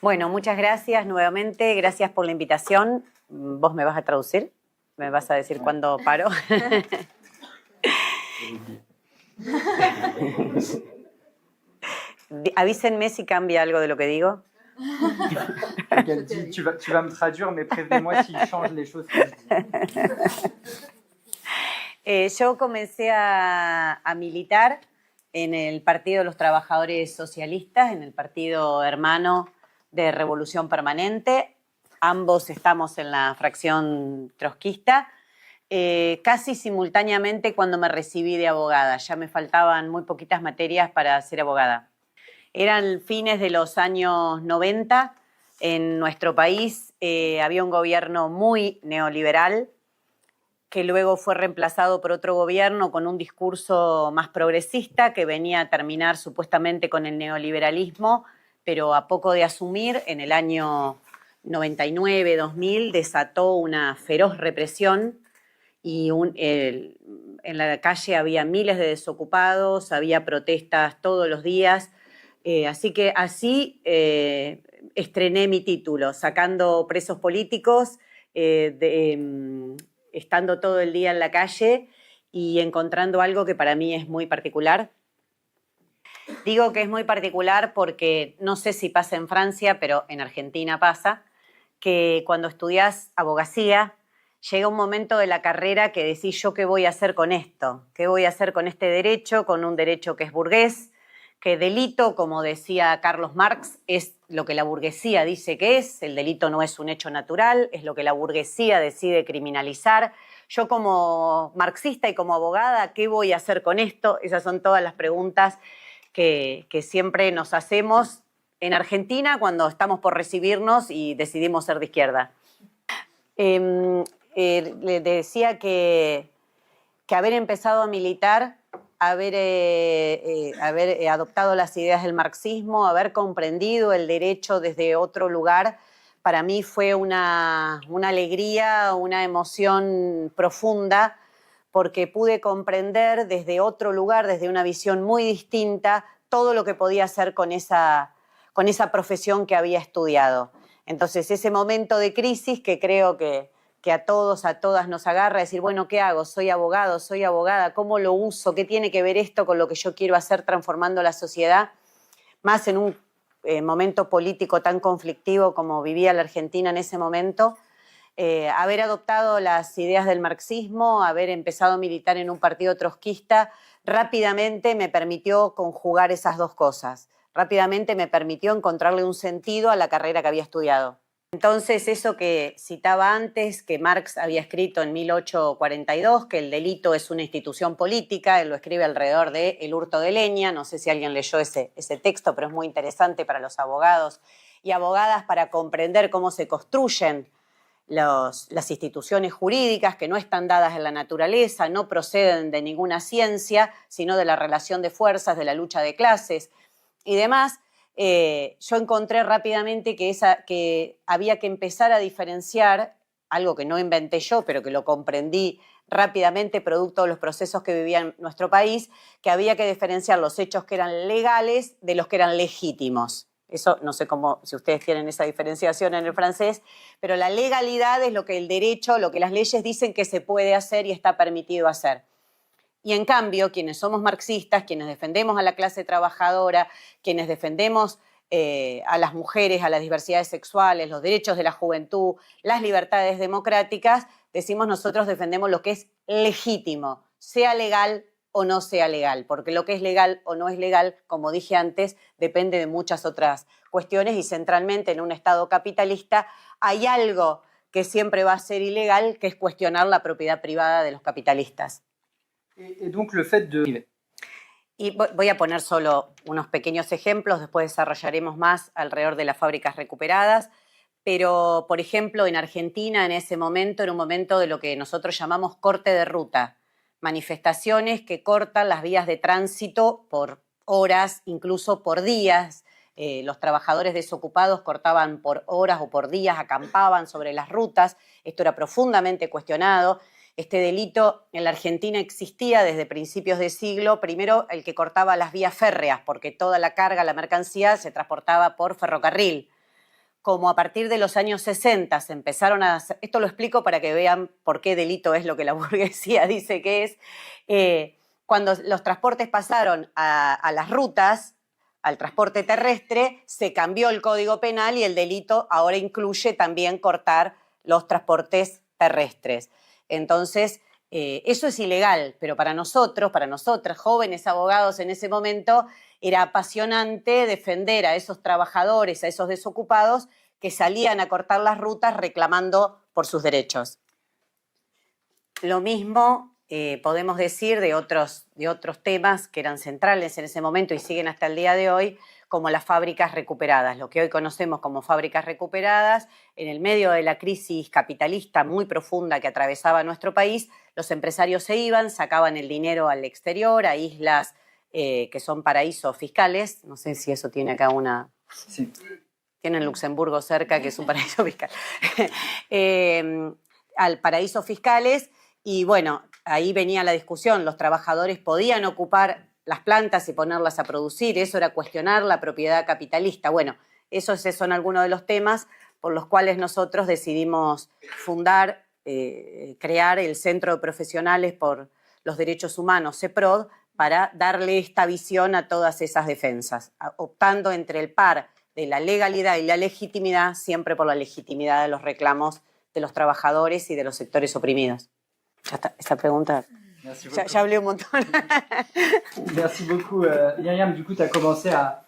Bueno, muchas gracias nuevamente, gracias por la invitación. ¿Vos me vas a traducir? ¿Me vas a decir cuándo paro? Avísenme si cambia algo de lo que digo. Elle dit, tu vas me traduire, mais prévenez-moi s'il change les choses que je dis. Yo comencé a militar en el Partido de los Trabajadores Socialistas, en el partido hermano de Revolución Permanente. Ambos estamos en la fracción trotskista. Casi simultáneamente cuando me recibí de abogada. Ya me faltaban muy poquitas materias para ser abogada. Eran fines de los años 90. En nuestro país había un gobierno muy neoliberal que luego fue reemplazado por otro gobierno con un discurso más progresista que venía a terminar supuestamente con el neoliberalismo, pero a poco de asumir, en el año 99-2000, desató una feroz represión y en la calle había miles de desocupados, había protestas todos los días, así que así estrené mi título, sacando presos políticos, estando todo el día en la calle y encontrando algo que para mí es muy particular. Digo que es muy particular porque no sé si pasa en Francia, pero en Argentina pasa, que cuando estudias abogacía, llega un momento de la carrera que decís, ¿yo qué voy a hacer con esto? ¿Qué voy a hacer con este derecho, con un derecho que es burgués? Que delito, como decía Carlos Marx, es lo que la burguesía dice que es, el delito no es un hecho natural, es lo que la burguesía decide criminalizar. Yo como marxista y como abogada, ¿qué voy a hacer con esto? Esas son todas las preguntas que siempre nos hacemos en Argentina cuando estamos por recibirnos y decidimos ser de izquierda. Le decía que haber empezado a militar, haber adoptado las ideas del marxismo, haber comprendido el derecho desde otro lugar, para mí fue una alegría, una emoción profunda, porque pude comprender desde otro lugar, desde una visión muy distinta, todo lo que podía hacer con esa profesión que había estudiado. Entonces, ese momento de crisis que creo que a todos, a todas nos agarra, decir, bueno, ¿qué hago? Soy abogado, soy abogada, ¿cómo lo uso? ¿Qué tiene que ver esto con lo que yo quiero hacer transformando la sociedad? Más en un momento político tan conflictivo como vivía la Argentina en ese momento. Haber adoptado las ideas del marxismo, haber empezado a militar en un partido trotskista, rápidamente me permitió conjugar esas dos cosas. Rápidamente me permitió encontrarle un sentido a la carrera que había estudiado. Entonces, eso que citaba antes, que Marx había escrito en 1842, que el delito es una institución política, él lo escribe alrededor de El hurto de leña, no sé si alguien leyó ese texto, pero es muy interesante para los abogados y abogadas para comprender cómo se construyen las instituciones jurídicas que no están dadas en la naturaleza, no proceden de ninguna ciencia, sino de la relación de fuerzas, de la lucha de clases y demás. Yo encontré rápidamente que había que empezar a diferenciar, algo que no inventé yo, pero que lo comprendí rápidamente producto de los procesos que vivía en nuestro país, que había que diferenciar los hechos que eran legales de los que eran legítimos. Eso no sé si ustedes tienen esa diferenciación en el francés, pero la legalidad es lo que el derecho, lo que las leyes dicen que se puede hacer y está permitido hacer. Y en cambio, quienes somos marxistas, quienes defendemos a la clase trabajadora, quienes defendemos a las mujeres, a las diversidades sexuales, los derechos de la juventud, las libertades democráticas, decimos nosotros defendemos lo que es legítimo, sea legal o no sea legal, porque lo que es legal o no es legal, como dije antes, depende de muchas otras cuestiones y centralmente en un Estado capitalista hay algo que siempre va a ser ilegal, que es cuestionar la propiedad privada de los capitalistas. Et donc le fait de... Y voy a poner solo unos pequeños ejemplos, después desarrollaremos más alrededor de las fábricas recuperadas, pero, por ejemplo, en Argentina en ese momento era un momento de lo que nosotros llamamos corte de ruta, manifestaciones que cortan las vías de tránsito por horas, incluso por días. Los trabajadores desocupados cortaban por horas o por días, acampaban sobre las rutas, esto era profundamente cuestionado. Este delito en la Argentina existía desde principios de siglo, primero el que cortaba las vías férreas, porque toda la carga, la mercancía se transportaba por ferrocarril. como a partir de los años 60 se empezaron a hacer, esto lo explico para que vean por qué delito es lo que la burguesía dice que es, cuando los transportes pasaron a las rutas, al transporte terrestre, se cambió el Código Penal y el delito ahora incluye también cortar los transportes terrestres. Entonces, eso es ilegal, pero para nosotros, para nosotras, jóvenes abogados en ese momento, era apasionante defender a esos trabajadores, a esos desocupados que salían a cortar las rutas reclamando por sus derechos. Lo mismo podemos decir de otros temas que eran centrales en ese momento y siguen hasta el día de hoy, como las fábricas recuperadas, lo que hoy conocemos como fábricas recuperadas. En el medio de la crisis capitalista muy profunda que atravesaba nuestro país, los empresarios se iban, sacaban el dinero al exterior, a islas que son paraísos fiscales. No sé si eso tiene acá una... Sí. Tienen Luxemburgo cerca, que es un paraíso fiscal. Al paraísos fiscales, y bueno, ahí venía la discusión. Los trabajadores podían ocupar las plantas y ponerlas a producir. Eso era cuestionar la propiedad capitalista. Bueno, esos son algunos de los temas por los cuales nosotros decidimos fundar, crear el Centro de Profesionales por los Derechos Humanos, CEPROD, para darle esta visión a todas esas defensas, optando entre el par de la legalidad y la legitimidad, siempre por la legitimidad de los de los trabajadores y de los sectores oprimidos. Ya está, esa pregunta, ya hablé un montón. Merci beaucoup. Myriam, du coup, tu as commencé à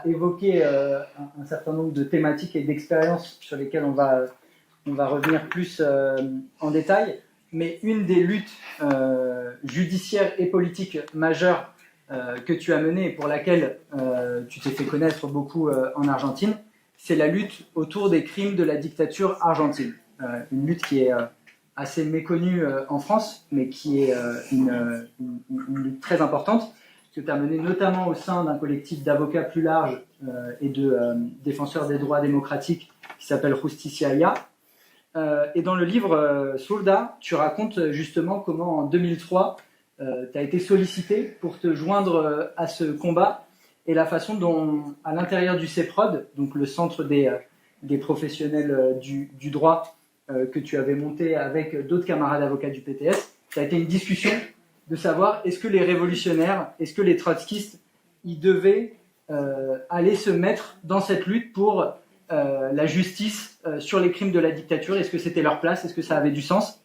évoquer un certain nombre de thématiques et d'expériences sur lesquelles on va revenir plus en détail. Mais une des luttes judiciaires et politiques majeures que tu as menées et pour laquelle tu t'es fait connaître beaucoup en Argentine, c'est la lutte autour des crimes de la dictature argentine. Une lutte qui est assez méconnue en France, mais qui est une lutte très importante, que tu as menée notamment au sein d'un collectif d'avocats plus large et de défenseurs des droits démocratiques qui s'appelle Justicialia. Et dans le livre Soldat, tu racontes justement comment en 2003, tu as été sollicité pour te joindre à ce combat et la façon dont, à l'intérieur du CEPROD, donc le centre des professionnels du droit que tu avais monté avec d'autres camarades avocats du PTS, ça a été une discussion de savoir est-ce que les révolutionnaires, est-ce que les trotskistes, ils devaient aller se mettre dans cette lutte pour la justice sur les crimes de la dictature, est-ce que c'était leur place, est-ce que ça avait du sens?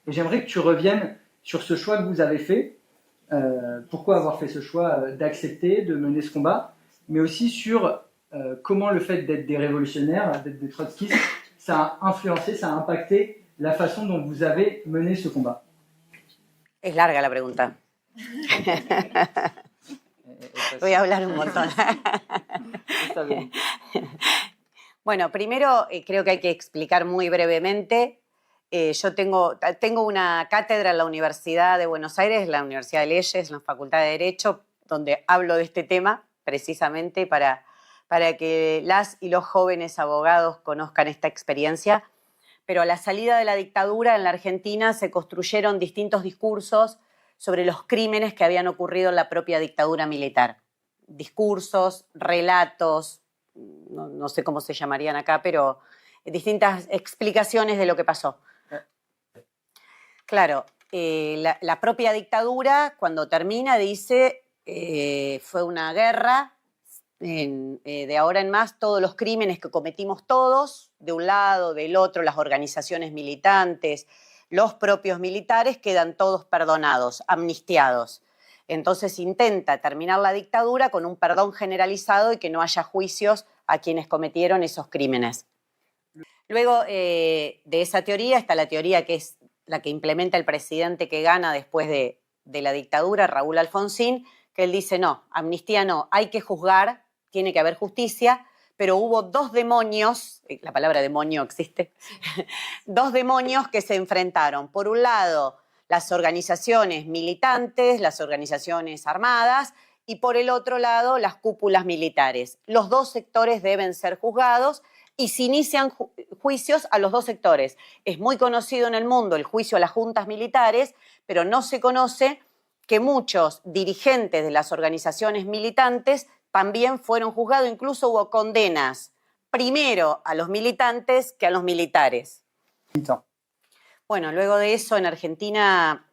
Et j'aimerais que tu reviennes sur ce choix que vous avez fait, pourquoi avoir fait ce choix d'accepter, de mener ce combat, mais aussi sur comment le fait d'être des révolutionnaires, d'être des trotskistes, ça a influencé, ça a impacté la façon dont vous avez mené ce combat. Es larga la pregunta. Voy a hablar un montón. Está bien. Bueno, primero creo que hay que explicar muy brevemente. Yo tengo una cátedra en la Universidad de Buenos Aires, la Universidad de Leyes, en la Facultad de Derecho, donde hablo de este tema precisamente para que las y los jóvenes abogados conozcan esta experiencia. Pero a la salida de la dictadura en la Argentina se construyeron distintos discursos sobre los crímenes que habían ocurrido en la propia dictadura militar. Discursos, relatos, no sé cómo se llamarían acá, pero distintas explicaciones de lo que pasó. Claro, la propia dictadura, cuando termina, dice fue una guerra, de ahora en más todos los crímenes que cometimos todos, de un lado, del otro, las organizaciones militantes, los propios militares, quedan todos perdonados, amnistiados. Entonces intenta terminar la dictadura con un perdón generalizado y que no haya juicios a quienes cometieron esos crímenes. Luego de esa teoría está la teoría que es la que implementa el presidente que gana después de la dictadura, Raúl Alfonsín, que él dice no, amnistía no, hay que juzgar, tiene que haber justicia, pero hubo dos demonios, la palabra demonio existe, dos demonios que se enfrentaron. Por un lado, las organizaciones militantes, las organizaciones armadas, y por el otro lado, las cúpulas militares. Los dos sectores deben ser juzgados y se inician juicios a los dos sectores. Es muy conocido en el mundo el juicio a las juntas militares, pero no se conoce que muchos dirigentes de las organizaciones militantes también fueron juzgados, incluso hubo condenas primero a los militantes que a los militares. Bueno, luego de eso en Argentina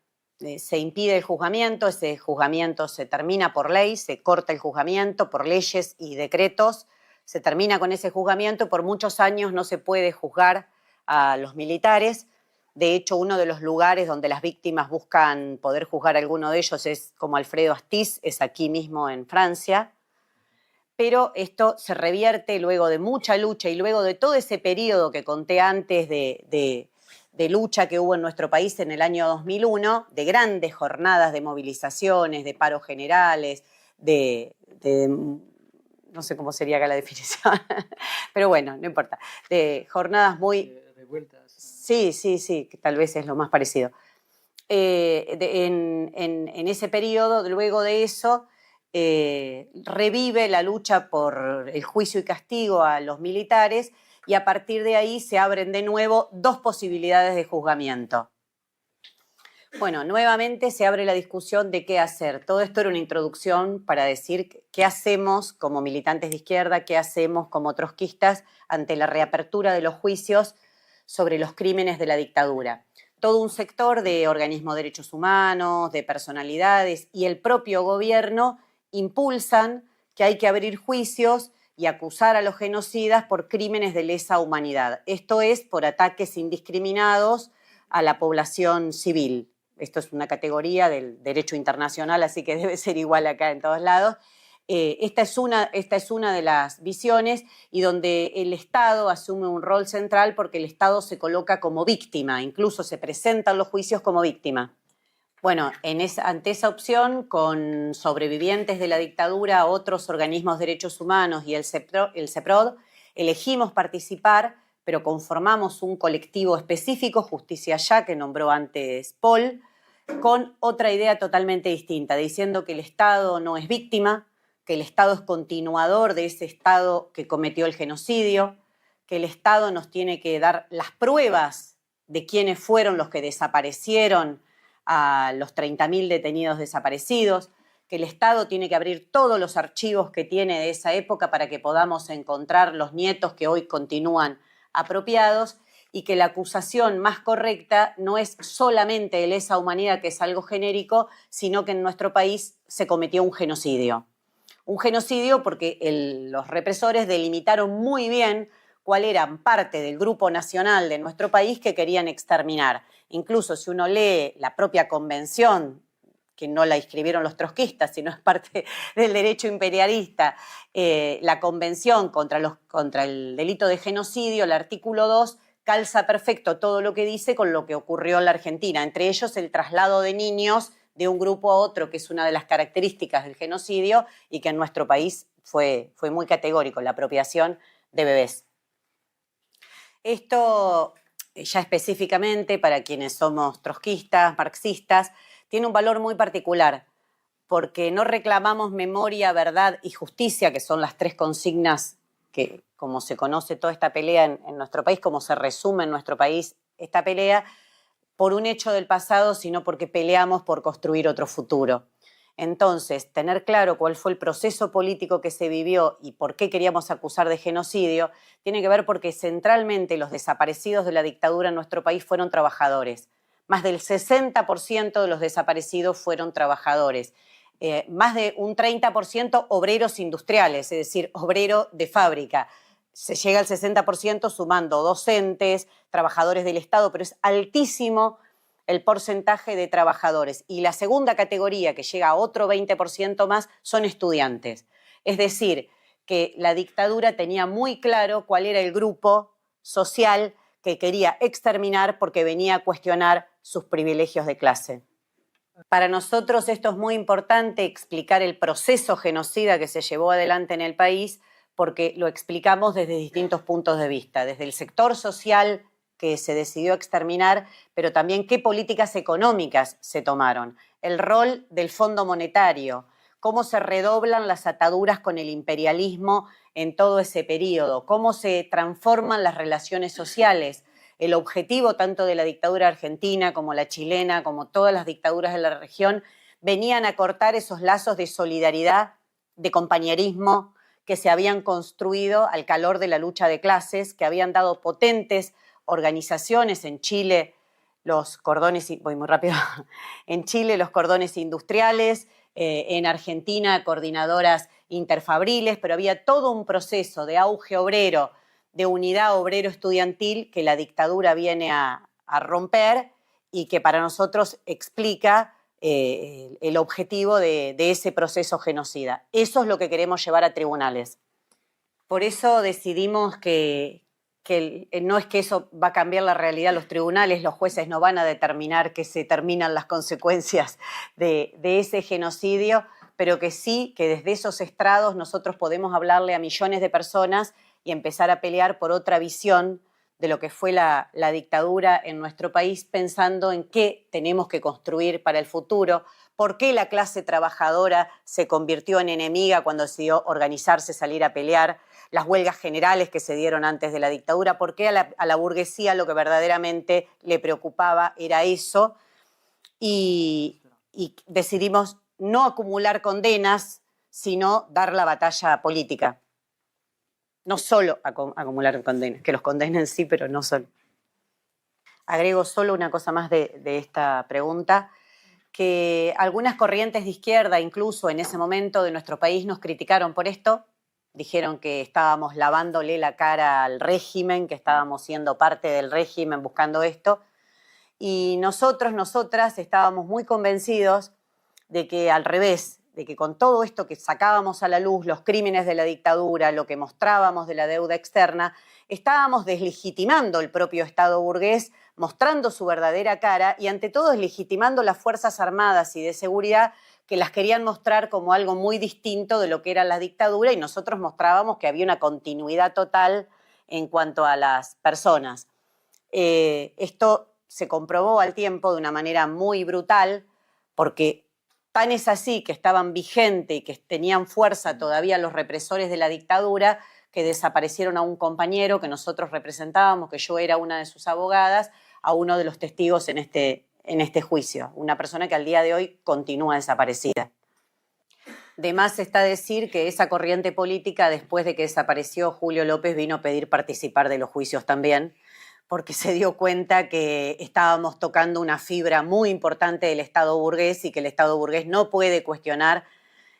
se impide el juzgamiento, ese juzgamiento se termina por ley, se corta el juzgamiento por leyes y decretos, se termina con ese juzgamiento y por muchos años no se puede juzgar a los militares. De hecho, uno de los lugares donde las víctimas buscan poder juzgar a alguno de ellos es como Alfredo Astiz, es aquí mismo en Francia. Pero esto se revierte luego de mucha lucha y luego de todo ese periodo que conté antes de lucha que hubo en nuestro país en el año 2001, de grandes jornadas de movilizaciones, de paros generales, no sé cómo sería acá la definición, pero bueno, no importa, de jornadas muy... revueltas. Sí, que tal vez es lo más parecido. En ese periodo, luego de eso, revive la lucha por el juicio y castigo a los militares y a partir de ahí se abren de nuevo dos posibilidades de juzgamiento. Bueno, nuevamente se abre la discusión de qué hacer. Todo esto era una introducción para decir qué hacemos como militantes de izquierda, qué hacemos como trotskistas ante la reapertura de los juicios sobre los crímenes de la dictadura. Todo un sector de organismos de derechos humanos, de personalidades y el propio gobierno impulsan que hay que abrir juicios y acusar a los genocidas por crímenes de lesa humanidad. Esto es por ataques indiscriminados a la población civil. Esto es una categoría del derecho internacional, así que debe ser igual acá en todos lados. Esta es una de las visiones y donde el Estado asume un rol central porque el Estado se coloca como víctima, incluso se presentan los juicios como víctima. Bueno, ante esa opción, con sobrevivientes de la dictadura, otros organismos de derechos humanos y el CEPROD, elegimos participar, pero conformamos un colectivo específico, Justicia Ya, que nombró antes Paul, con otra idea totalmente distinta, diciendo que el Estado no es víctima, que el Estado es continuador de ese Estado que cometió el genocidio, que el Estado nos tiene que dar las pruebas de quiénes fueron los que desaparecieron a los 30.000 detenidos desaparecidos, que el Estado tiene que abrir todos los archivos que tiene de esa época para que podamos encontrar los nietos que hoy continúan apropiados y que la acusación más correcta no es solamente de lesa humanidad, que es algo genérico, sino que en nuestro país se cometió un genocidio. Un genocidio porque los represores delimitaron muy bien cuál eran parte del grupo nacional de nuestro país que querían exterminar. Incluso si uno lee la propia convención, que no la escribieron los trotskistas, sino es parte del derecho imperialista, la convención contra el delito de genocidio, el artículo 2, calza perfecto todo lo que dice con lo que ocurrió en la Argentina, entre ellos el traslado de niños de un grupo a otro, que es una de las características del genocidio y que en nuestro país fue muy categórico, la apropiación de bebés. Esto, ya específicamente para quienes somos trotskistas, marxistas, tiene un valor muy particular, porque no reclamamos memoria, verdad y justicia, que son las tres consignas que, como se conoce toda esta pelea en nuestro país, como se resume en nuestro país esta pelea, por un hecho del pasado, sino porque peleamos por construir otro futuro. Entonces, tener claro cuál fue el proceso político que se vivió y por qué queríamos acusar de genocidio, tiene que ver porque centralmente los desaparecidos de la dictadura en nuestro país fueron trabajadores. Más del 60% de los desaparecidos fueron trabajadores. Más de un 30% obreros industriales, es decir, obrero de fábrica. Se llega al 60% sumando docentes, trabajadores del Estado, pero es altísimo el porcentaje de trabajadores. Y la segunda categoría, que llega a otro 20% más, son estudiantes. Es decir, que la dictadura tenía muy claro cuál era el grupo social que quería exterminar porque venía a cuestionar sus privilegios de clase. Para nosotros esto es muy importante, explicar el proceso genocida que se llevó adelante en el país, porque lo explicamos desde distintos puntos de vista, desde el sector social que se decidió exterminar, pero también qué políticas económicas se tomaron, el rol del Fondo Monetario, cómo se redoblan las ataduras con el imperialismo en todo ese periodo, cómo se transforman las relaciones sociales. El objetivo tanto de la dictadura argentina como la chilena, como todas las dictaduras de la región, venían a cortar esos lazos de solidaridad, de compañerismo, que se habían construido al calor de la lucha de clases, que habían dado potentes organizaciones en Chile, los cordones, voy muy rápido, en Chile los cordones industriales, en Argentina coordinadoras interfabriles, pero había todo un proceso de auge obrero, de unidad obrero-estudiantil que la dictadura viene a romper y que para nosotros explica el objetivo de ese proceso genocida. Eso es lo que queremos llevar a tribunales. Por eso decidimos que no es que eso va a cambiar la realidad, los tribunales, los jueces no van a determinar que se terminan las consecuencias de ese genocidio, pero que sí, que desde esos estrados nosotros podemos hablarle a millones de personas y empezar a pelear por otra visión de lo que fue la dictadura en nuestro país, pensando en qué tenemos que construir para el futuro, por qué la clase trabajadora se convirtió en enemiga cuando decidió organizarse, salir a pelear, las huelgas generales que se dieron antes de la dictadura, por qué a la burguesía lo que verdaderamente le preocupaba era eso, y decidimos no acumular condenas, sino dar la batalla política. No solo acumular condenas, que los condenen sí, pero no solo. Agrego solo una cosa más de esta pregunta, que algunas corrientes de izquierda, incluso en ese momento de nuestro país, nos criticaron por esto, dijeron que estábamos lavándole la cara al régimen, que estábamos siendo parte del régimen buscando esto, y nosotras estábamos muy convencidos de que al revés, de que con todo esto que sacábamos a la luz, los crímenes de la dictadura, lo que mostrábamos de la deuda externa, estábamos deslegitimando el propio Estado burgués, mostrando su verdadera cara y ante todo deslegitimando las Fuerzas Armadas y de Seguridad que las querían mostrar como algo muy distinto de lo que era la dictadura y nosotros mostrábamos que había una continuidad total en cuanto a las personas. Esto se comprobó al tiempo de una manera muy brutal porque tan es así que estaban vigentes y que tenían fuerza todavía los represores de la dictadura que desaparecieron a un compañero que nosotros representábamos, que yo era una de sus abogadas, a uno de los testigos en este juicio, una persona que al día de hoy continúa desaparecida. De más está decir que esa corriente política, después de que desapareció Julio López, vino a pedir participar de los juicios también, porque se dio cuenta que estábamos tocando una fibra muy importante del Estado burgués y que el Estado burgués no puede cuestionar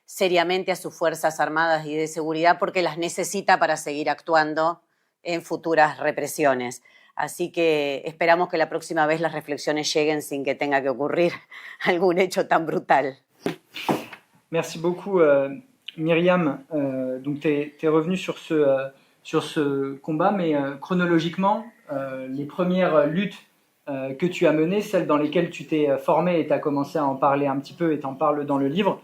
seriamente a sus Fuerzas Armadas y de Seguridad porque las necesita para seguir actuando en futuras represiones. Así que esperamos que la próxima vez las reflexiones lleguen sin que tenga que ocurrir algún hecho tan brutal. Merci beaucoup, Myriam. Donc, tu es revenue sur ce combat, mais chronologiquement, les premières luttes que tu as menées, celles dans lesquelles tu t'es formé et tu as commencé à en parler un petit peu et tu en parles dans le livre,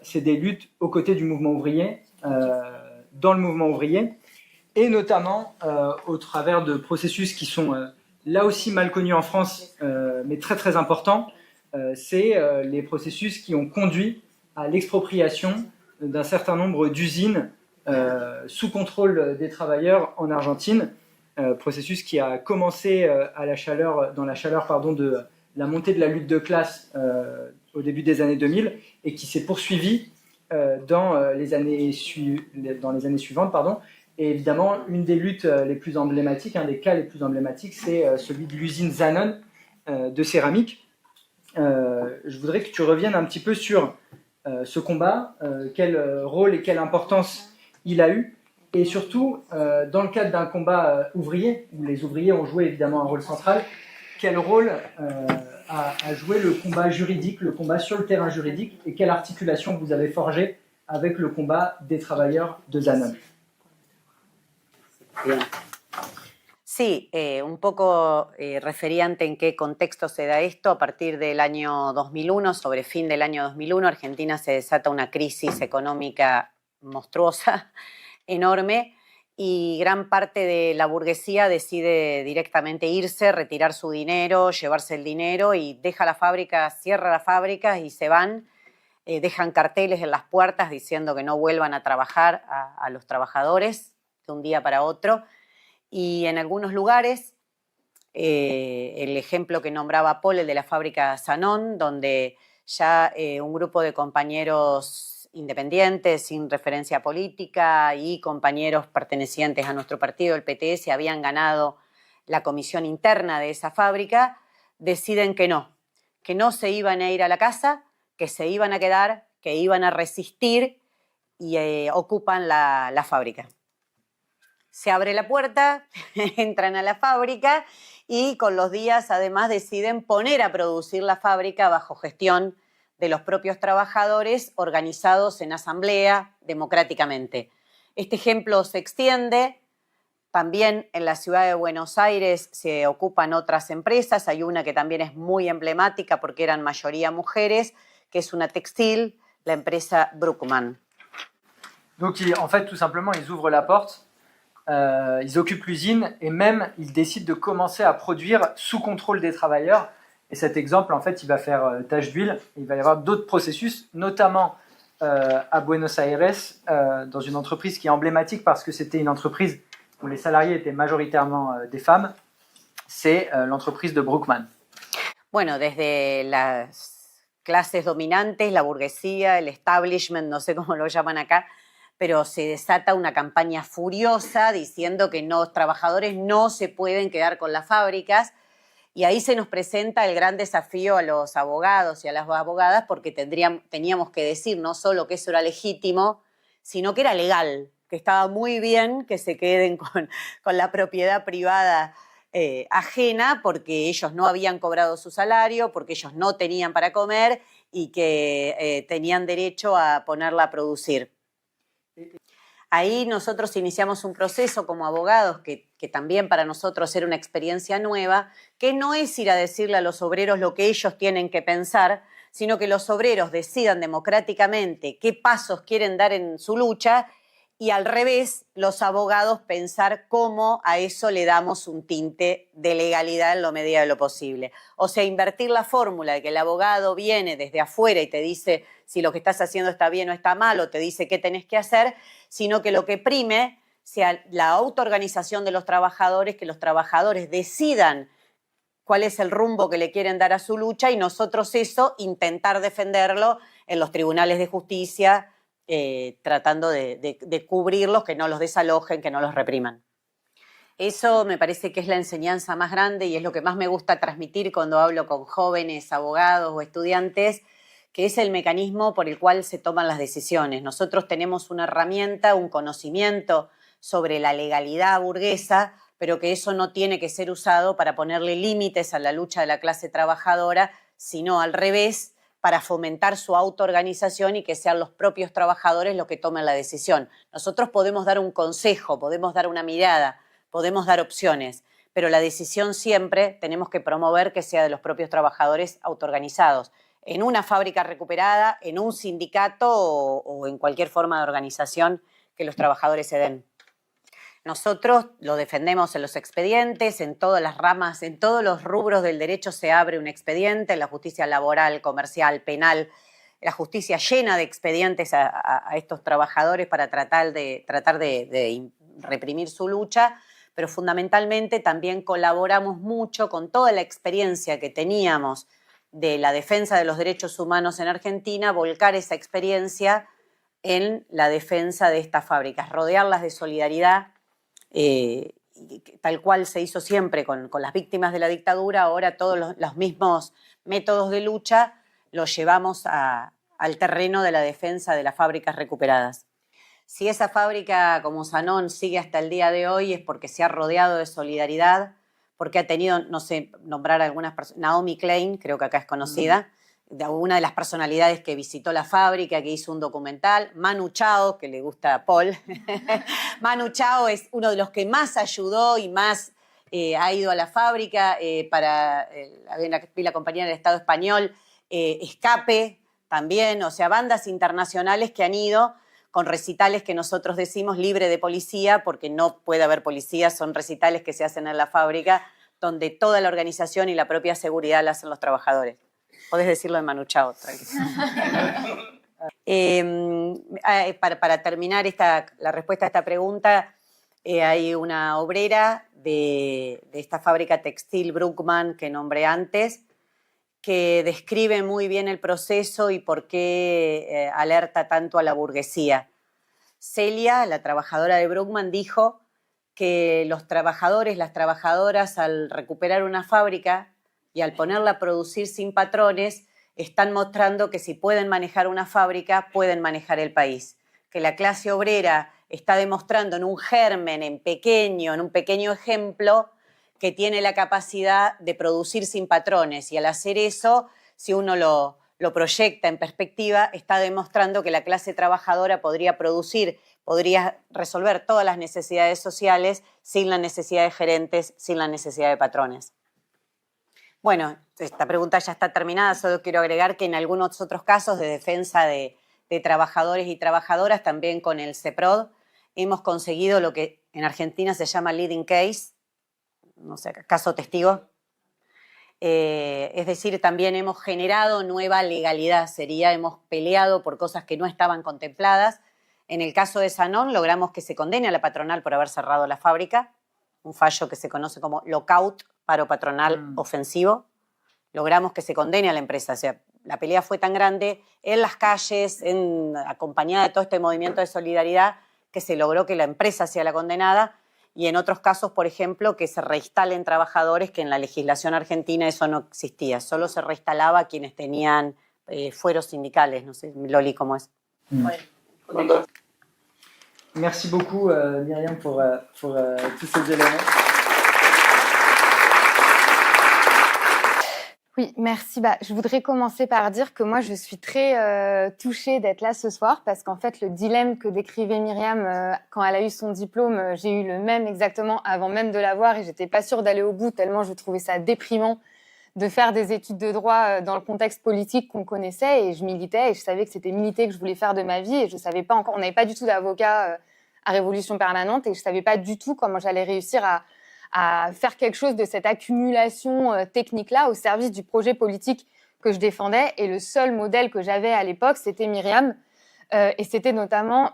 c'est des luttes aux côtés du mouvement ouvrier, dans le mouvement ouvrier, et notamment au travers de processus qui sont là aussi mal connus en France, mais très très importants. C'est les processus qui ont conduit à l'expropriation d'un certain nombre d'usines sous contrôle des travailleurs en Argentine, processus qui a commencé dans la chaleur de la montée de la lutte de classe au début des années 2000 et qui s'est poursuivi dans les années suivantes. Et évidemment, une des luttes les plus emblématiques, un des cas les plus emblématiques, c'est celui de l'usine Zanon de céramique. Je voudrais que tu reviennes un petit peu sur ce combat, quel rôle et quelle importance il a eu, et surtout, dans le cadre d'un combat ouvrier, où les ouvriers ont joué évidemment un rôle central, quel rôle a joué le combat juridique, le combat sur le terrain juridique, et quelle articulation vous avez forgée avec le combat des travailleurs de Zanon? Bien. Sí, un poco referente en qué contexto se da esto. A partir del año 2001, sobre fin del año 2001, Argentina se desata una crisis económica monstruosa, enorme, y gran parte de la burguesía decide directamente irse, retirar su dinero, llevarse el dinero y deja la fábrica, cierra la fábrica y se van. Dejan carteles en las puertas diciendo que no vuelvan a trabajar a los trabajadores de un día para otro. Y en algunos lugares, el ejemplo que nombraba Paul, el de la fábrica Zanon, donde ya un grupo de compañeros independientes, sin referencia política, y compañeros pertenecientes a nuestro partido, el PTS, habían ganado la comisión interna de esa fábrica, deciden que no se iban a ir a la casa, que se iban a quedar, que iban a resistir y ocupan la fábrica. Se abre la puerta, entran a la fábrica y con los días además deciden poner a producir la fábrica bajo gestión de los propios trabajadores organizados en asamblea democráticamente. Este ejemplo se extiende. También en la ciudad de Buenos Aires se ocupan otras empresas. Hay una que también es muy emblemática porque eran mayoría mujeres, que es una textil, la empresa Bruckmann. Donc, en fait, tout simplement, ils ouvrent la porte, ils occupent l'usine et même ils décident de commencer à produire sous contrôle des travailleurs. Et cet exemple, en fait, il va faire tache d'huile. Il va y avoir d'autres processus, notamment à Buenos Aires, dans une entreprise qui est emblématique parce que c'était une entreprise où les salariés étaient majoritairement des femmes. C'est l'entreprise de Bruckmann. Bueno, desde las clases dominantes, la burguesía, el establishment, no sé cómo lo llaman acá, pero se desata una campaña furiosa diciendo que los trabajadores no se pueden quedar con las fábricas, y ahí se nos presenta el gran desafío a los abogados y a las abogadas, porque teníamos que decir no solo que eso era legítimo, sino que era legal, que estaba muy bien que se queden con la propiedad privada ajena, porque ellos no habían cobrado su salario, porque ellos no tenían para comer y que tenían derecho a ponerla a producir. Ahí nosotros iniciamos un proceso como abogados que también para nosotros era una experiencia nueva, que no es ir a decirle a los obreros lo que ellos tienen que pensar, sino que los obreros decidan democráticamente qué pasos quieren dar en su lucha, y al revés, los abogados pensar cómo a eso le damos un tinte de legalidad en la medida de lo posible. O sea, invertir la fórmula de que el abogado viene desde afuera y te dice si lo que estás haciendo está bien o está mal, o te dice qué tenés que hacer, sino que lo que prime sea la autoorganización de los trabajadores, que los trabajadores decidan cuál es el rumbo que le quieren dar a su lucha, y nosotros eso intentar defenderlo en los tribunales de justicia, tratando de cubrirlos, que no los desalojen, que no los repriman. Eso me parece que es la enseñanza más grande y es lo que más me gusta transmitir cuando hablo con jóvenes, abogados o estudiantes, que es el mecanismo por el cual se toman las decisiones. Nosotros tenemos una herramienta, un conocimiento sobre la legalidad burguesa, pero que eso no tiene que ser usado para ponerle límites a la lucha de la clase trabajadora, sino al revés, para fomentar su autoorganización y que sean los propios trabajadores los que tomen la decisión. Nosotros podemos dar un consejo, podemos dar una mirada, podemos dar opciones, pero la decisión siempre tenemos que promover que sea de los propios trabajadores autoorganizados, en una fábrica recuperada, en un sindicato o en cualquier forma de organización que los trabajadores se den. Nosotros lo defendemos en los expedientes, en todas las ramas, en todos los rubros del derecho se abre un expediente, en la justicia laboral, comercial, penal, la justicia llena de expedientes a estos trabajadores para tratar de reprimir su lucha, pero fundamentalmente también colaboramos mucho con toda la experiencia que teníamos de la defensa de los derechos humanos en Argentina, volcar esa experiencia en la defensa de estas fábricas, rodearlas de solidaridad, tal cual se hizo siempre con las víctimas de la dictadura. Ahora todos los mismos métodos de lucha los llevamos al terreno de la defensa de las fábricas recuperadas. Si esa fábrica como Sanón sigue hasta el día de hoy es porque se ha rodeado de solidaridad, porque ha tenido, no sé, nombrar algunas personas, Naomi Klein, creo que acá es conocida, una de las personalidades que visitó la fábrica, que hizo un documental, Manu Chao, que le gusta a Paul. Manu Chao es uno de los que más ayudó y más ha ido a la fábrica para la compañía del Estado español, Escape también, o sea, bandas internacionales que han ido con recitales que nosotros decimos libre de policía, porque no puede haber policía, son recitales que se hacen en la fábrica, donde toda la organización y la propia seguridad la hacen los trabajadores. Podés decirlo de Manu Chao, para terminar la respuesta a esta pregunta, hay una obrera de esta fábrica textil Bruckmann que nombré antes, que describe muy bien el proceso y por qué alerta tanto a la burguesía. Celia, la trabajadora de Brueggemann, dijo que los trabajadores, las trabajadoras, al recuperar una fábrica y al ponerla a producir sin patrones, están mostrando que si pueden manejar una fábrica, pueden manejar el país. Que la clase obrera está demostrando en un germen, en un pequeño ejemplo, que tiene la capacidad de producir sin patrones. Y al hacer eso, si uno lo proyecta en perspectiva, está demostrando que la clase trabajadora podría resolver todas las necesidades sociales sin la necesidad de gerentes, sin la necesidad de patrones. Bueno, esta pregunta ya está terminada, solo quiero agregar que en algunos otros casos de defensa de trabajadores y trabajadoras, también con el CEPROD, hemos conseguido lo que en Argentina se llama leading case, no sé, caso testigo. Es decir, también hemos generado nueva legalidad, hemos peleado por cosas que no estaban contempladas. En el caso de Sanón logramos que se condene a la patronal por haber cerrado la fábrica, un fallo que se conoce como lockout, paro patronal ofensivo. Logramos que se condene a la empresa, o sea, la pelea fue tan grande en las calles, acompañada de todo este movimiento de solidaridad, que se logró que la empresa sea la condenada, y en otros casos, por ejemplo, que se reinstalen trabajadores, que en la legislación argentina eso no existía, solo se reinstalaba a quienes tenían fueros sindicales. No sé, Loli, ¿cómo es? Bueno. Merci beaucoup, Myriam, pour tous ces éléments. Oui, merci. Je voudrais commencer par dire que moi, je suis très touchée d'être là ce soir parce qu'en fait, le dilemme que décrivait Myriam quand elle a eu son diplôme, j'ai eu le même exactement avant même de l'avoir et j'étais pas sûre d'aller au bout tellement je trouvais ça déprimant de faire des études de droit dans le contexte politique qu'on connaissait et je militais et je savais que c'était militer que je voulais faire de ma vie et je savais pas encore, on n'avait pas du tout d'avocat à Révolution Permanente et je savais pas du tout comment j'allais réussir à faire quelque chose de cette accumulation technique-là au service du projet politique que je défendais. Et le seul modèle que j'avais à l'époque, c'était Myriam. Et c'était notamment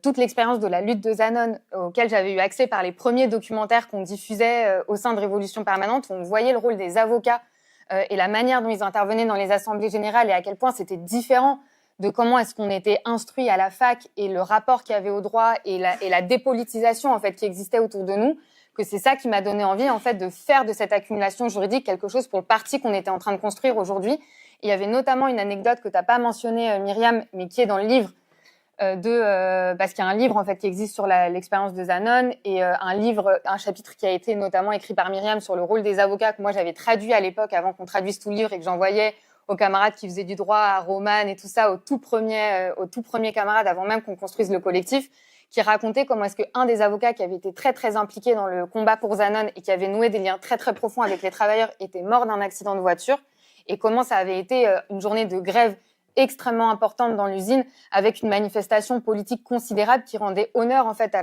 toute l'expérience de la lutte de Zanon, auquel j'avais eu accès par les premiers documentaires qu'on diffusait au sein de Révolution Permanente, où on voyait le rôle des avocats et la manière dont ils intervenaient dans les assemblées générales et à quel point c'était différent de comment est-ce qu'on était instruit à la fac et le rapport qu'il y avait au droit et la dépolitisation en fait qui existait autour de nous, que c'est ça qui m'a donné envie en fait de faire de cette accumulation juridique quelque chose pour le parti qu'on était en train de construire aujourd'hui. Il y avait notamment une anecdote que tu n'as pas mentionnée, Myriam, mais qui est dans le livre parce qu'il y a un livre en fait qui existe sur l'expérience de Zanon et un chapitre qui a été notamment écrit par Myriam sur le rôle des avocats que moi j'avais traduit à l'époque avant qu'on traduise tout le livre et que j'envoyais aux camarades qui faisaient du droit, à Roman et tout ça, aux tout premiers camarades avant même qu'on construise le collectif, qui racontait comment est-ce qu'un des avocats qui avait été très très impliqué dans le combat pour Zanon et qui avait noué des liens très très profonds avec les travailleurs était mort d'un accident de voiture et comment ça avait été une journée de grève extrêmement importante dans l'usine avec une manifestation politique considérable qui rendait honneur en fait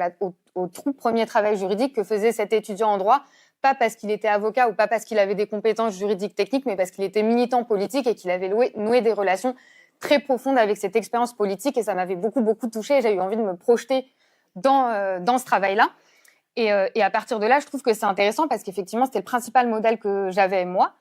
au tout premier travail juridique que faisait cet étudiant en droit, pas parce qu'il était avocat ou pas parce qu'il avait des compétences juridiques techniques, mais parce qu'il était militant politique et qu'il avait noué des relations très profondes avec cette expérience politique et ça m'avait beaucoup touchée. J'ai eu envie de me projeter dans ce travail-là. Et à partir de là, je trouve que c'est intéressant parce qu'effectivement, c'était le principal modèle que j'avais moi.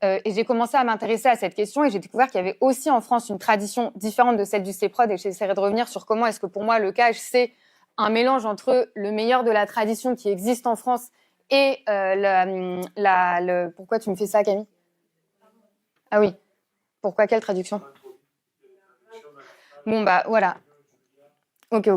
Et j'ai commencé à m'intéresser à cette question et j'ai découvert qu'il y avait aussi en France une tradition différente de celle du CEPROD et j'essaierai de revenir sur comment est-ce que pour moi le CAGE, c'est un mélange entre le meilleur de la tradition qui existe en France et Pourquoi tu me fais ça, Camille? Ah oui. Pourquoi? Quelle traduction? Bon, voilà. Ok.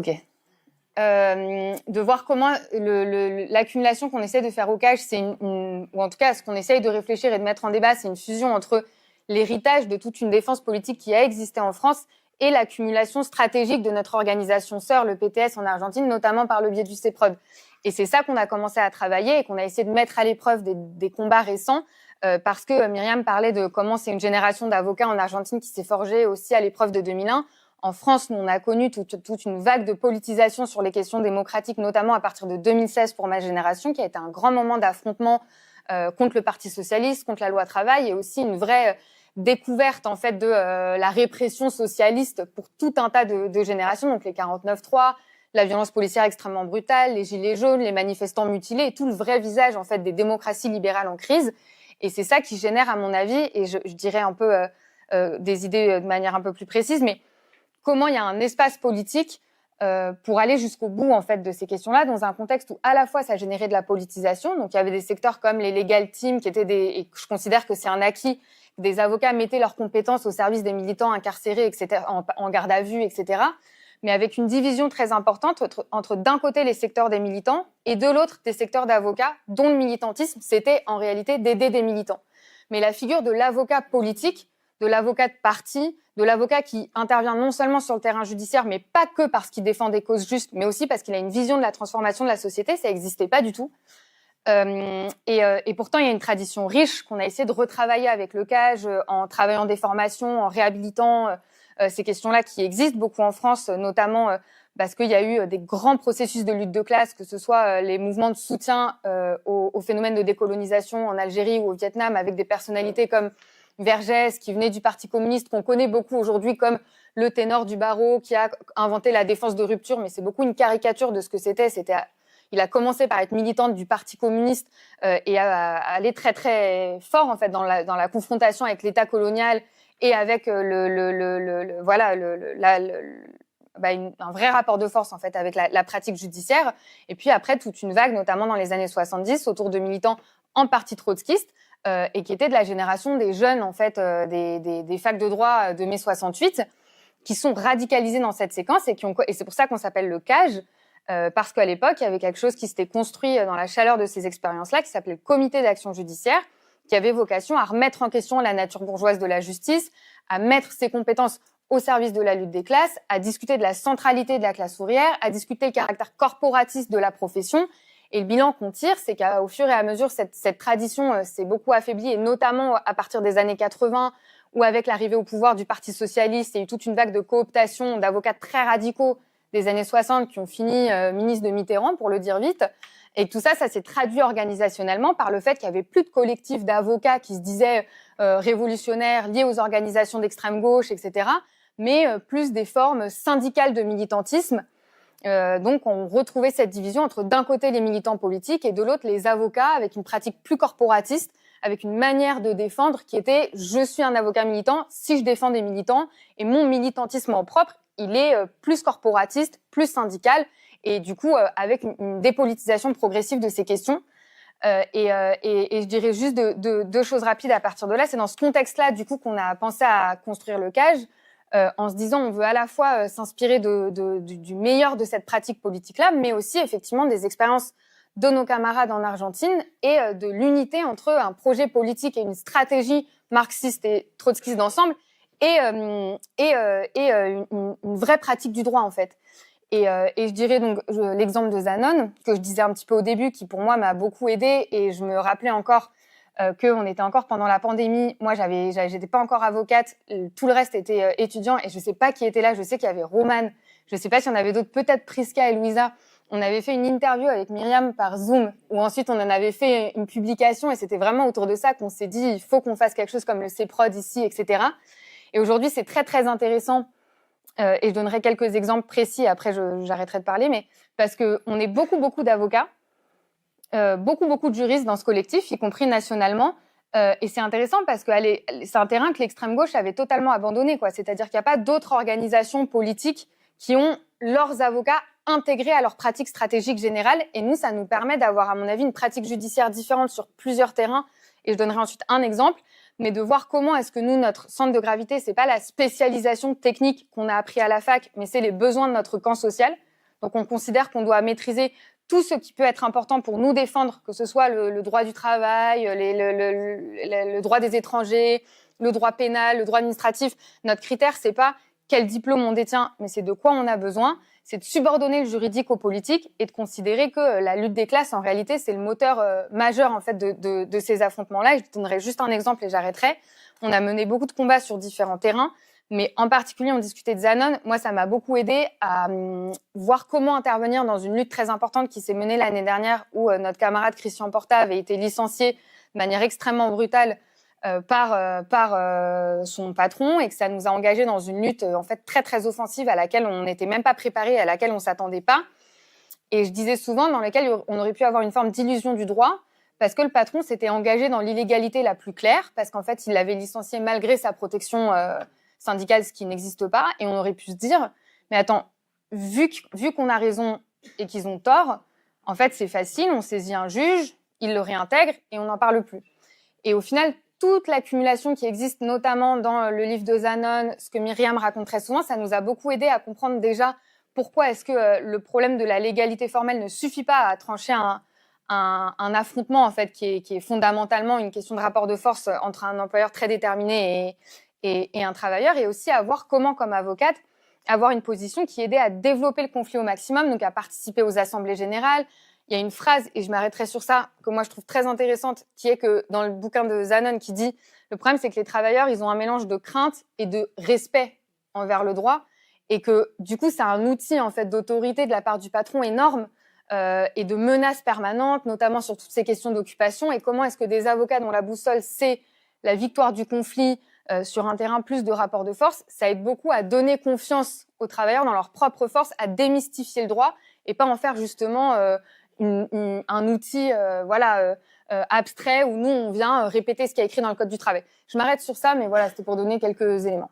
De voir comment l'accumulation qu'on essaie de faire au CAGE, c'est ou en tout cas ce qu'on essaye de réfléchir et de mettre en débat, c'est une fusion entre l'héritage de toute une défense politique qui a existé en France et l'accumulation stratégique de notre organisation sœur, le PTS en Argentine, notamment par le biais du CEPROD. Et c'est ça qu'on a commencé à travailler et qu'on a essayé de mettre à l'épreuve des combats récents parce que Myriam parlait de comment c'est une génération d'avocats en Argentine qui s'est forgée aussi à l'épreuve de 2001. En France, nous, on a connu toute une vague de politisation sur les questions démocratiques, notamment à partir de 2016 pour ma génération, qui a été un grand moment d'affrontement contre le Parti socialiste, contre la loi travail, et aussi une vraie découverte en fait de la répression socialiste pour tout un tas de générations, donc les 49-3, la violence policière extrêmement brutale, les gilets jaunes, les manifestants mutilés, et tout le vrai visage en fait des démocraties libérales en crise. Et c'est ça qui génère, à mon avis, et je dirais un peu des idées de manière un peu plus précise, mais comment il y a un espace politique pour aller jusqu'au bout en fait de ces questions-là, dans un contexte où à la fois ça générait de la politisation. Donc il y avait des secteurs comme les legal teams qui étaient et je considère que c'est un acquis, des avocats mettaient leurs compétences au service des militants incarcérés, etc., en garde à vue, etc., mais avec une division très importante entre d'un côté les secteurs des militants et de l'autre des secteurs d'avocats dont le militantisme c'était en réalité d'aider des militants. Mais la figure de l'avocat politique, de l'avocat de parti, de l'avocat qui intervient non seulement sur le terrain judiciaire, mais pas que parce qu'il défend des causes justes, mais aussi parce qu'il a une vision de la transformation de la société, ça n'existait pas du tout. Et pourtant, il y a une tradition riche qu'on a essayé de retravailler avec le CAGE, en travaillant des formations, en réhabilitant ces questions-là qui existent beaucoup en France, notamment parce qu'il y a eu des grands processus de lutte de classe, que ce soit les mouvements de soutien au phénomène de décolonisation en Algérie ou au Vietnam, avec des personnalités comme Vergès, qui venait du Parti communiste, qu'on connaît beaucoup aujourd'hui comme le ténor du barreau, qui a inventé la défense de rupture, mais c'est beaucoup une caricature de ce que c'était. Il a commencé par être militante du Parti communiste et à aller très très fort en fait dans la confrontation avec l'État colonial et avec un vrai rapport de force en fait avec la pratique judiciaire. Et puis après toute une vague, notamment dans les années 70, autour de militants en parti trotskiste et qui étaient de la génération des jeunes en fait des facs de droit de mai 68, qui sont radicalisés dans cette séquence et c'est pour ça qu'on s'appelle le CAGE. Parce qu'à l'époque, il y avait quelque chose qui s'était construit dans la chaleur de ces expériences-là, qui s'appelait le Comité d'action judiciaire, qui avait vocation à remettre en question la nature bourgeoise de la justice, à mettre ses compétences au service de la lutte des classes, à discuter de la centralité de la classe ouvrière, à discuter le caractère corporatiste de la profession. Et le bilan qu'on tire, c'est qu'au fur et à mesure, cette tradition s'est beaucoup affaiblie, et notamment à partir des années 80, où avec l'arrivée au pouvoir du Parti socialiste, il y a eu toute une vague de cooptation d'avocats très radicaux des années 60 qui ont fini ministre de Mitterrand, pour le dire vite. Et tout ça s'est traduit organisationnellement par le fait qu'il y avait plus de collectifs d'avocats qui se disaient révolutionnaires, liés aux organisations d'extrême gauche, etc., mais plus des formes syndicales de militantisme. Donc on retrouvait cette division entre d'un côté les militants politiques et de l'autre les avocats, avec une pratique plus corporatiste, avec une manière de défendre qui était « je suis un avocat militant si je défends des militants » et mon militantisme en propre, il est plus corporatiste, plus syndical, et du coup avec une dépolitisation progressive de ces questions. Et je dirais juste deux choses rapides à partir de là. C'est dans ce contexte-là, du coup, qu'on a pensé à construire le CAGE, en se disant on veut à la fois s'inspirer du meilleur de cette pratique politique-là, mais aussi effectivement des expériences de nos camarades en Argentine et de l'unité entre un projet politique et une stratégie marxiste et trotskiste d'ensemble et une vraie pratique du droit en fait. Et je dirais donc l'exemple de Zanon, que je disais un petit peu au début, qui pour moi m'a beaucoup aidée, et je me rappelais encore qu'on était encore pendant la pandémie. Moi, j'étais pas encore avocate, tout le reste était étudiant, et je sais pas qui était là. Je sais qu'il y avait Romane, je sais pas s'il y en avait d'autres, peut-être Prisca et Louisa. On avait fait une interview avec Myriam par Zoom, où ensuite on en avait fait une publication, et c'était vraiment autour de ça qu'on s'est dit il faut qu'on fasse quelque chose comme le CPROD ici, etc. Et aujourd'hui, c'est très très intéressant. Et je donnerai quelques exemples précis, après j'arrêterai de parler, mais parce qu'on est beaucoup d'avocats, beaucoup de juristes dans ce collectif, y compris nationalement, et c'est intéressant parce que c'est un terrain que l'extrême gauche avait totalement abandonné, quoi. C'est-à-dire qu'il n'y a pas d'autres organisations politiques qui ont leurs avocats intégrés à leur pratique stratégique générale, et nous, ça nous permet d'avoir, à mon avis, une pratique judiciaire différente sur plusieurs terrains, et je donnerai ensuite un exemple, mais de voir comment est-ce que nous, notre centre de gravité, c'est pas la spécialisation technique qu'on a appris à la fac, mais c'est les besoins de notre camp social. Donc on considère qu'on doit maîtriser tout ce qui peut être important pour nous défendre, que ce soit le droit du travail, le droit des étrangers, le droit pénal, le droit administratif. Notre critère, c'est pas quel diplôme on détient, mais c'est de quoi on a besoin. C'est de subordonner le juridique au politique et de considérer que la lutte des classes, en réalité, c'est le moteur majeur en fait de ces affrontements-là. Et je donnerai juste un exemple et j'arrêterai. On a mené beaucoup de combats sur différents terrains, mais en particulier, on discutait de Zanon. Moi, ça m'a beaucoup aidé à voir comment intervenir dans une lutte très importante qui s'est menée l'année dernière, où notre camarade Christian Porta avait été licencié de manière extrêmement brutale par son patron, et que ça nous a engagés dans une lutte en fait très très offensive à laquelle on n'était même pas préparé, à laquelle on s'attendait pas. Et je disais souvent dans laquelle on aurait pu avoir une forme d'illusion du droit, parce que le patron s'était engagé dans l'illégalité la plus claire, parce qu'en fait, il l'avait licencié malgré sa protection syndicale, ce qui n'existe pas. Et on aurait pu se dire, mais attends, vu qu'on a raison et qu'ils ont tort, en fait, c'est facile, on saisit un juge, il le réintègre et on n'en parle plus. Et au final, toute l'accumulation qui existe, notamment dans le livre de Zanon, ce que Myriam raconte très souvent, ça nous a beaucoup aidé à comprendre déjà pourquoi est-ce que le problème de la légalité formelle ne suffit pas à trancher un affrontement en fait qui est fondamentalement une question de rapport de force entre un employeur très déterminé et un travailleur, et aussi à voir comment, comme avocate, avoir une position qui aidait à développer le conflit au maximum, donc à participer aux assemblées générales. Il y a une phrase, et je m'arrêterai sur ça, que moi je trouve très intéressante, qui est que dans le bouquin de Zanon qui dit « Le problème, c'est que les travailleurs, ils ont un mélange de crainte et de respect envers le droit, et que du coup, c'est un outil en fait d'autorité de la part du patron énorme et de menaces permanentes, notamment sur toutes ces questions d'occupation. Et comment est-ce que des avocats dont la boussole, c'est la victoire du conflit sur un terrain plus de rapport de force, ça aide beaucoup à donner confiance aux travailleurs dans leur propre force, à démystifier le droit et pas en faire justement un outil abstrait où nous, on vient répéter ce qui est écrit dans le Code du travail. Je m'arrête sur ça, mais voilà, c'était pour donner quelques éléments.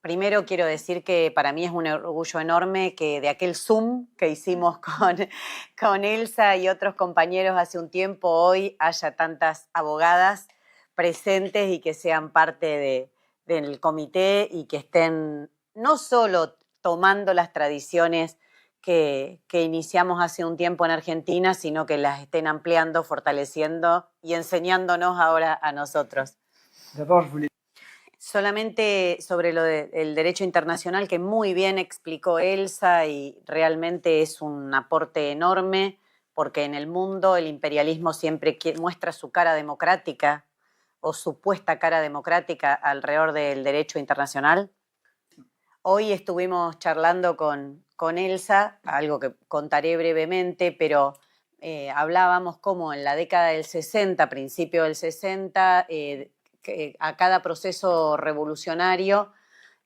Primero quiero decir que para mí es un orgullo enorme que de aquel Zoom que hicimos con Elsa y otros compañeros hace un tiempo, hoy haya tantas abogadas presentes y que sean parte del comité y que estén no solo tomando las tradiciones que iniciamos hace un tiempo en Argentina, sino que las estén ampliando, fortaleciendo y enseñándonos ahora a nosotros. D'abord, je voulais Solamente sobre lo del derecho internacional, que muy bien explicó Elsa y realmente es un aporte enorme, porque en el mundo el imperialismo siempre muestra su cara democrática o supuesta cara democrática alrededor del derecho internacional. Hoy estuvimos charlando con Elsa, algo que contaré brevemente, pero hablábamos cómo en la década del 60, principio del 60, que a cada proceso revolucionario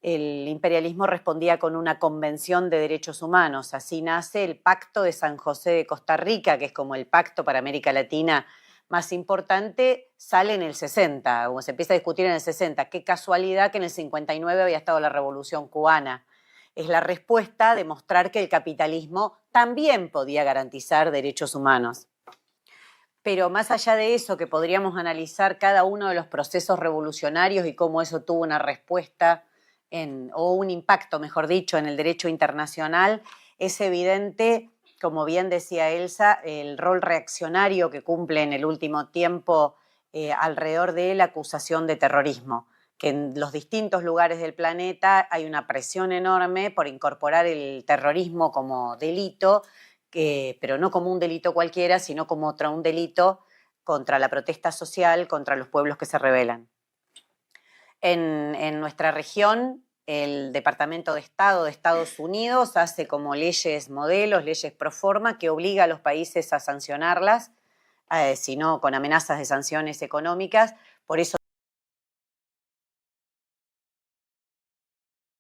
el imperialismo respondía con una convención de derechos humanos. Así nace el Pacto de San José de Costa Rica, que es como el pacto para América Latina más importante, sale en el 60, o se empieza a discutir en el 60. Qué casualidad que en el 59 había estado la Revolución Cubana. Es la respuesta de mostrar que el capitalismo también podía garantizar derechos humanos. Pero más allá de eso, que podríamos analizar cada uno de los procesos revolucionarios y cómo eso tuvo una respuesta o un impacto, mejor dicho, en el derecho internacional, es evidente, como bien decía Elsa, el rol reaccionario que cumple en el último tiempo alrededor de la acusación de terrorismo, que en los distintos lugares del planeta hay una presión enorme por incorporar el terrorismo como delito, pero no como un delito cualquiera, sino como un delito contra la protesta social, contra los pueblos que se rebelan. En nuestra región, el Departamento de Estado de Estados Unidos hace como leyes modelos, leyes pro forma, que obliga a los países a sancionarlas, sino con amenazas de sanciones económicas. Por eso